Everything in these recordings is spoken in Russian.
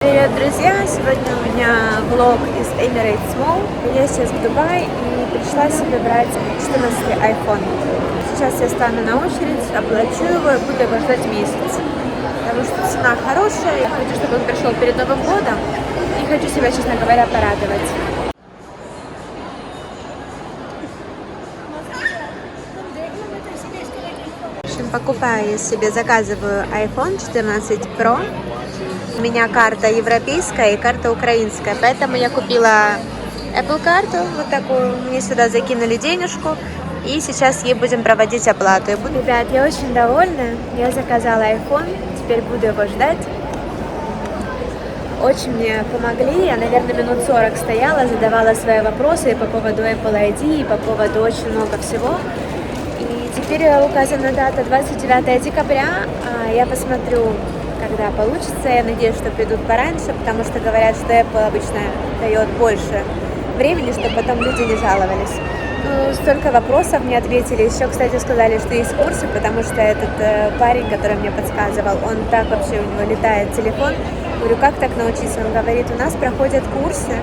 Привет, друзья! Сегодня у меня влог из Emirates Mall. Я сейчас в Дубае и пришла себе брать 14-й iPhone. Сейчас я стану на очередь, оплачу его и буду его ждать месяц. Потому что цена хорошая, я хочу, чтобы он пришел перед Новым годом. И хочу себя, честно говоря, порадовать. В общем, покупаю себе, заказываю iPhone 14 Pro. У меня карта европейская и карта украинская, поэтому я купила Apple карту, вот такую, мне сюда закинули денежку, и сейчас ей будем проводить оплату. Ребят, я очень довольна, я заказала iPhone, теперь буду его ждать. Очень мне помогли, я, наверное, минут 40 стояла, задавала свои вопросы и по поводу Apple ID, и по поводу очень много всего. И теперь указана дата 29 декабря, я посмотрю, когда получится. Я надеюсь, что придут пораньше, потому что говорят, что Apple обычно дает больше времени, чтобы потом люди не жаловались. Ну, столько вопросов мне ответили. Еще, кстати, сказали, что есть курсы, потому что этот парень, который мне подсказывал, он так вообще, у него летает телефон. Говорю, как так научиться? Он говорит, у нас проходят курсы,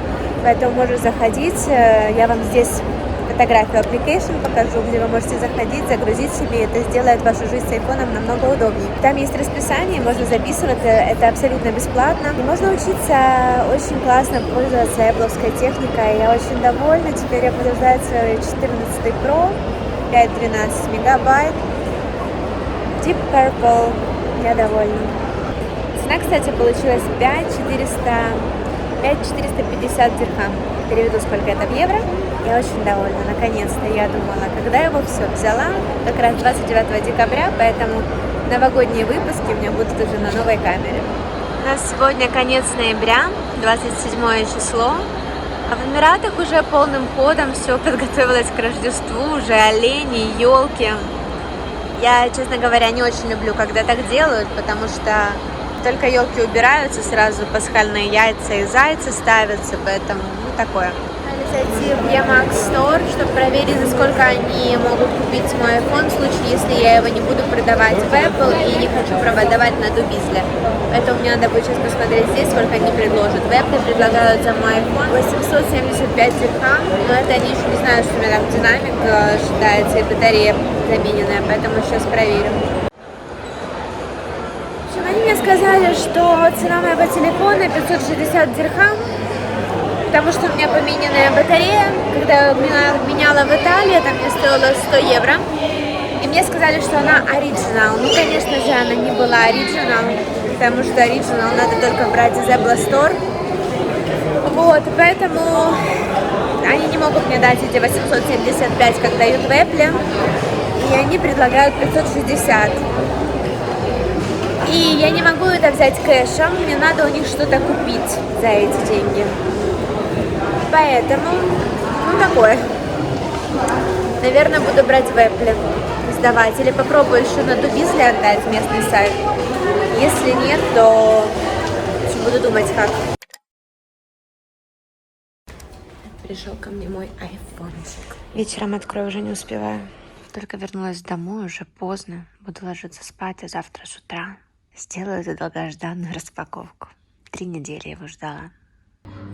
поэтому можешь заходить. Я вам здесь фотографию application покажу, где вы можете заходить, загрузить себе, это сделает вашу жизнь с айфоном намного удобнее. Там есть расписание, можно записываться, это абсолютно бесплатно. И можно учиться очень классно пользоваться Apple-овской техникой. Я очень довольна, теперь я буду ждать свой 14 Pro, 512 мегабайт, Deep Purple, я довольна. Цена, кстати, получилась 5450 дирхам. Переведу, сколько это в евро. Я очень довольна, наконец-то. Я думала, когда я его все взяла, как раз 29 декабря, поэтому новогодние выпуски у меня будут уже на новой камере. У нас сегодня конец ноября, 27 число. А в Эмиратах уже полным ходом все подготовилось к Рождеству, уже олени, елки. Я, честно говоря, не очень люблю, когда так делают, потому что только елки убираются, сразу пасхальные яйца и зайцы ставятся, поэтому, такое. Надо зайти в Yamax Store, чтобы проверить, за сколько они могут купить мой iPhone, в случае, если я его не буду продавать в Apple и не хочу продавать на Дубизле. Поэтому мне надо будет сейчас посмотреть здесь, сколько они предложат. В Apple предлагают за мой iPhone 875 дирхам, но это они еще не знают, что у меня там динамик считается и батарея замененная, поэтому сейчас проверим. Они мне сказали, что цена моего телефона 560 дирхам, потому что у меня помененная батарея. Когда я меняла в Италии, там мне стоило 100 евро. И мне сказали, что она оригинал. Ну, конечно же, она не была оригинал, потому что оригинал надо только брать из Apple Store. Вот, поэтому они не могут мне дать эти 875, как дают в Apple. И они предлагают 560. И я не могу это взять кэшем, мне надо у них что-то купить за эти деньги. Поэтому, такое. Наверное, буду брать в Apple, сдавать. Или попробую еще на Дубизле отдать, местный сайт. Если нет, то буду думать, как. Пришел ко мне мой айфончик. Вечером открою, уже не успеваю. Только вернулась домой, уже поздно. Буду ложиться спать, а завтра с утра сделаю эту долгожданную распаковку. 3 недели его ждала.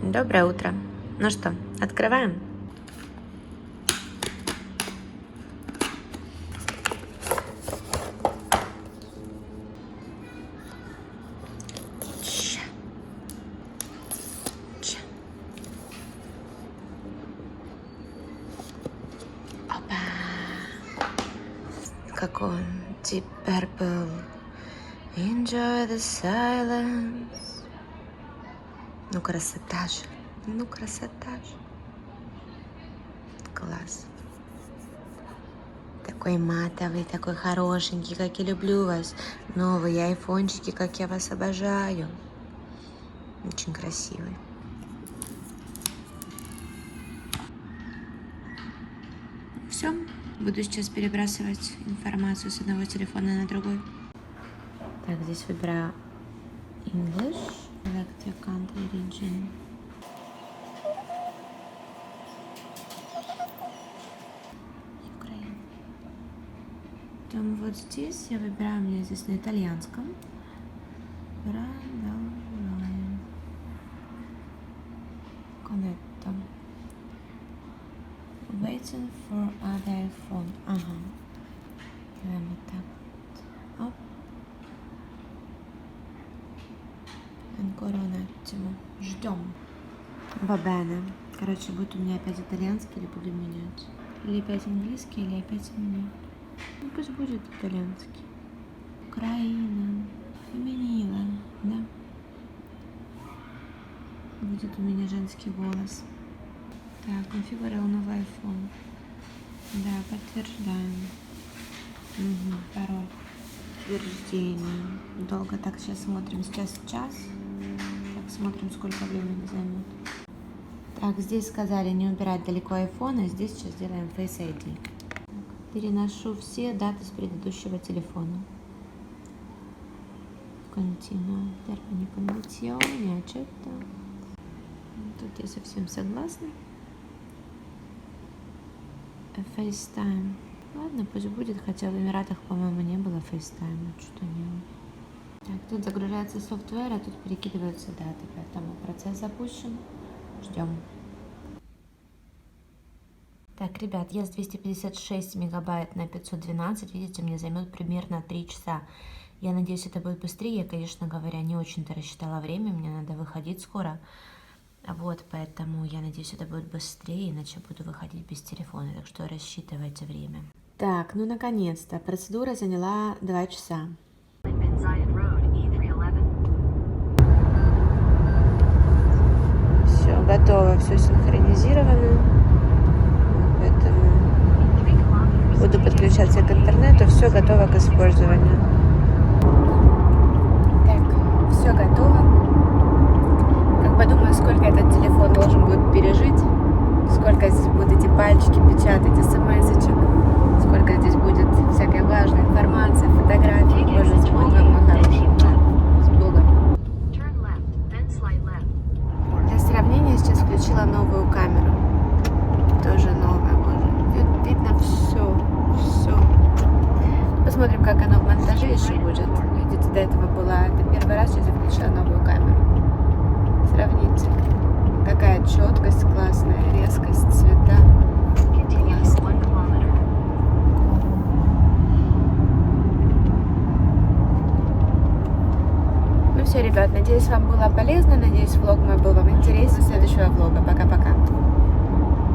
Доброе утро. Ну что, открываем? Опа! Какой он? Deep Purple. Enjoy the silence. Ну, красота же. Ну, красота же. Класс. Такой матовый, такой хорошенький, как я люблю вас. Новые айфончики, как я вас обожаю. Очень красивый. Все. Буду сейчас перебрасывать информацию с одного телефона на другой. Так, здесь выбираю English, select your country, region. Украина. Потом вот здесь я выбираю, у меня здесь на итальянском. Продолжаем. connect. Waiting for other iPhone. Ага. Давай вот так вот. Оп. Ancora un attimo. Ждем. Бабена. Короче, будет у меня опять итальянский, или буду менять? Или опять английский, или опять менять? Ну, пусть будет итальянский. Украина. Феминила, да? Будет у меня женский голос. Так, конфигурировал новый iPhone. Да, подтверждаем. Угу, пароль. Подтверждение. Долго так сейчас смотрим. Сейчас час. Так, смотрим, сколько времени займет. Так, здесь сказали не убирать далеко iPhone, а здесь сейчас делаем Face ID. Так, переношу все даты с предыдущего телефона. Continua. Termini condizioni. Accetta. Тут я совсем согласна. FaceTime. Ладно, пусть будет, хотя в Эмиратах, по-моему, не было FaceTime. Что не. Так, тут загружается софтвер, а тут перекидываются даты, поэтому процесс запущен. Ждем. Так, ребят, я с 256 мегабайт на 512, видите, мне займет примерно 3 часа. Я надеюсь, это будет быстрее. Я, конечно говоря, не очень-то рассчитала время, мне надо выходить скоро. Вот, поэтому я надеюсь, это будет быстрее, иначе буду выходить без телефона, так что рассчитывайте время. Так, ну наконец-то, процедура заняла 2 часа. Все, готово, все синхронизировано, поэтому буду подключаться к интернету, все готово к использованию. Так, все готово. Подумаю, сколько этот телефон должен будет пережить, сколько здесь будут эти пальчики печатать, смс-очек, сколько здесь будет всякой важной информации, фотографий. Боже, с Богом, мой хороший. С Богом. Для сравнения сейчас включила новую камеру. Тоже новая, боже. Видно все. Посмотрим, как оно в монтаже еще будет. Видите, до этого была, это первый раз, сейчас я включила новую камеру. Сравните, какая четкость классная, резкость цвета. Классно. Ну все, ребят, надеюсь, вам было полезно, надеюсь, влог мой был вам интересен. До следующего влога. Пока-пока.